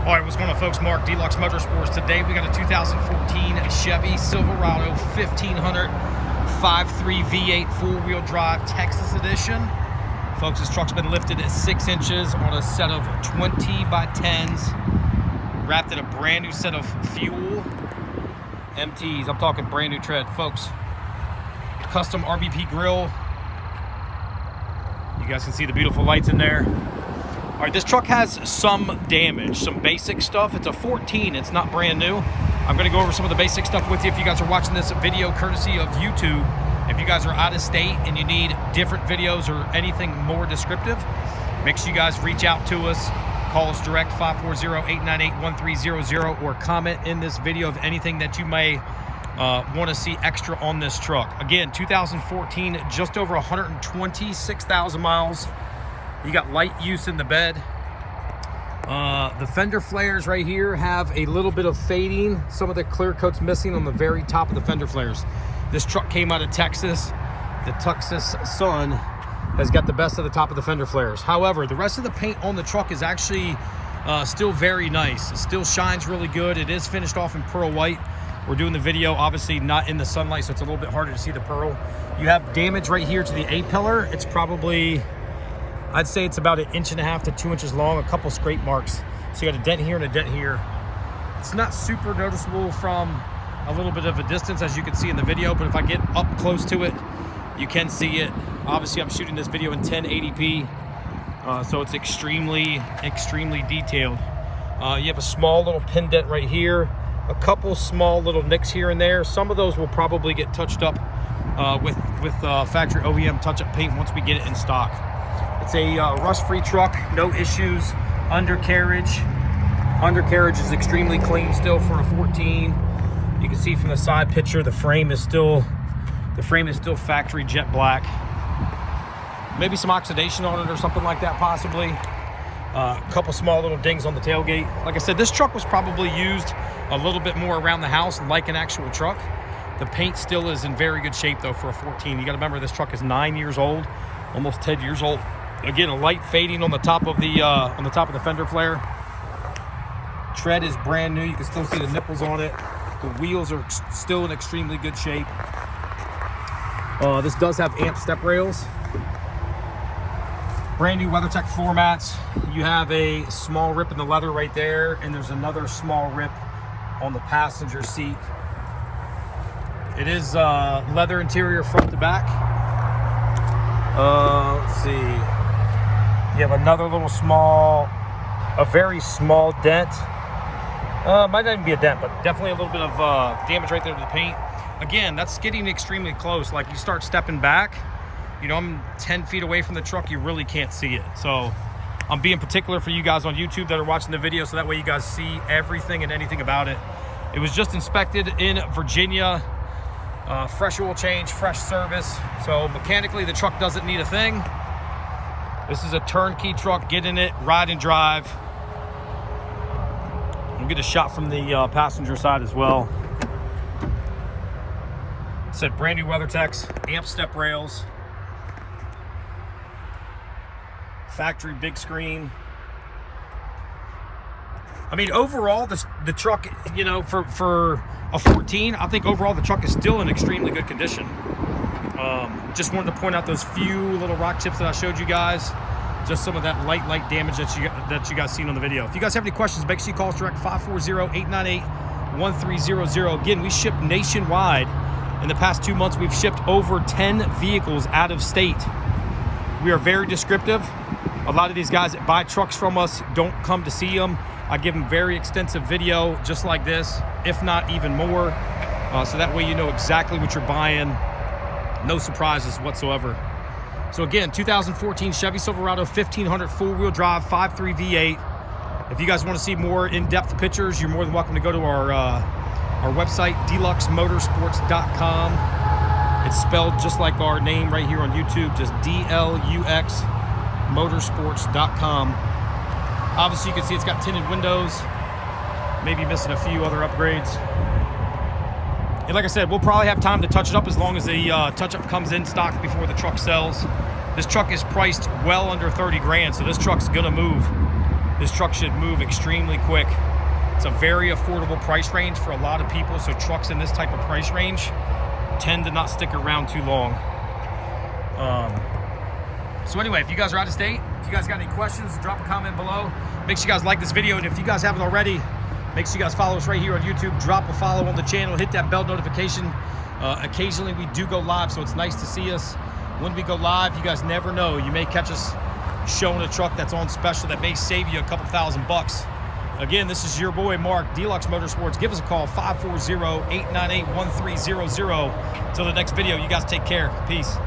All right, what's going on, folks? Mark, DLUX Motorsports. Today we got a 2014 Chevy Silverado 1500 5.3 V8 four-wheel drive Texas edition. Folks, this truck's been lifted at 6 inches on a set of 20 by 10s, wrapped in a brand new set of fuel MTs. I'm talking brand new tread, folks. Custom RBP grill. You guys can see the beautiful lights in there. All right, this truck has some damage, some basic stuff. It's a 14, it's not brand new. I'm gonna go over some of the basic stuff with you if you guys are watching this video courtesy of YouTube. If you guys are out of state and you need different videos or anything more descriptive, make sure you guys reach out to us. Call us direct, 540-898-1300, or comment in this video of anything that you may want to see extra on this truck. Again, 2014, just over 126,000 miles. You got light use in the bed. The fender flares right here have a little bit of fading. Some of the clear coat's missing on the very top of the fender flares. This truck came out of Texas. The Texas sun has got the best of the top of the fender flares. However, the rest of the paint on the truck is actually still very nice. It still shines really good. It is finished off in pearl white. We're doing the video obviously not in the sunlight, so it's a little bit harder to see the pearl. You have damage right here to the A-pillar. It's probably, I'd say it's about 1.5 to 2 inches long, a couple scrape marks. So you got a dent here and a dent here. It's not super noticeable from a little bit of a distance, as you can see in the video, but if I get up close to it, you can see it. Obviously, I'm shooting this video in 1080p, so it's extremely detailed. You have a small little pin dent right here, a couple small little nicks here and there. Some of those will probably get touched up with factory OEM touch-up paint once we get it in stock. It's a rust-free truck, no issues. Undercarriage is extremely clean still for a 14. You can see from the side picture, the frame is still factory jet black. Maybe some oxidation on it or something like that, possibly. A couple small little dings on the tailgate. Like I said, this truck was probably used a little bit more around the house like an actual truck. The paint still is in very good shape though for a 14. You got to remember, this truck is 9 years old, almost 10 years old. Again, a light fading on the top of the fender flare. Tread is brand new. You can still see the nipples on it. The wheels are still in extremely good shape. This does have amp step rails. Brand new WeatherTech floor mats. You have a small rip in the leather right there, and there's another small rip on the passenger seat. It is leather interior front to back. Let's see. You have another little a very small dent. Might not even be a dent, but definitely a little bit of damage right there to the paint. Again, that's getting extremely close. Like, you start stepping back, you know, I'm 10 feet away from the truck, you really can't see it. So I'm being particular for you guys on YouTube that are watching the video, so that way you guys see everything and anything about it. It was just inspected in Virginia. Fresh oil change, fresh service. So mechanically, the truck doesn't need a thing. This is a turnkey truck. Get in it, ride and drive. We'll get a shot from the passenger side as well. Said brand new WeatherTechs, amp step rails, factory big screen. I mean, overall, the truck, you know, for a 14, I think overall the truck is still in extremely good condition. Just wanted to point out those few little rock chips that I showed you guys. Just some of that light damage that you guys seen on the video. If you guys have any questions, make sure you call us direct, 540-898-1300. Again, we ship nationwide. In the past 2 months, we've shipped over 10 vehicles out of state. We are very descriptive. A lot of these guys that buy trucks from us don't come to see them. I give them very extensive video just like this, if not even more. So that way you know exactly what you're buying. No surprises whatsoever. So again, 2014 Chevy Silverado 1500 four-wheel drive 5.3 V8. If you guys want to see more in-depth pictures, you're more than welcome to go to our website, DLUXMotorsports.com. It's spelled just like our name right here on YouTube, just DLUX Motorsports.com. Obviously, you can see it's got tinted windows, maybe missing a few other upgrades. And like I said, we'll probably have time to touch it up as long as the touch-up comes in stock before the truck sells. This truck is priced well under 30 grand, so this truck's gonna move. this truck should move extremely quick. It's a very affordable price range for a lot of people, so trucks in this type of price range tend to not stick around too long. So anyway, if you guys are out of state, if you guys got any questions, drop a comment below. Make sure you guys like this video, and if you guys haven't already, make sure you guys follow us right here on YouTube. Drop a follow on the channel, hit that bell notification. Occasionally we do go live, so it's nice to see us when we go live. You guys never know, you may catch us showing a truck that's on special that may save you a couple $1,000. Again, this is your boy Mark, DLUX Motorsports. Give us a call, 540-898-1300. Till the next video, you guys take care. Peace.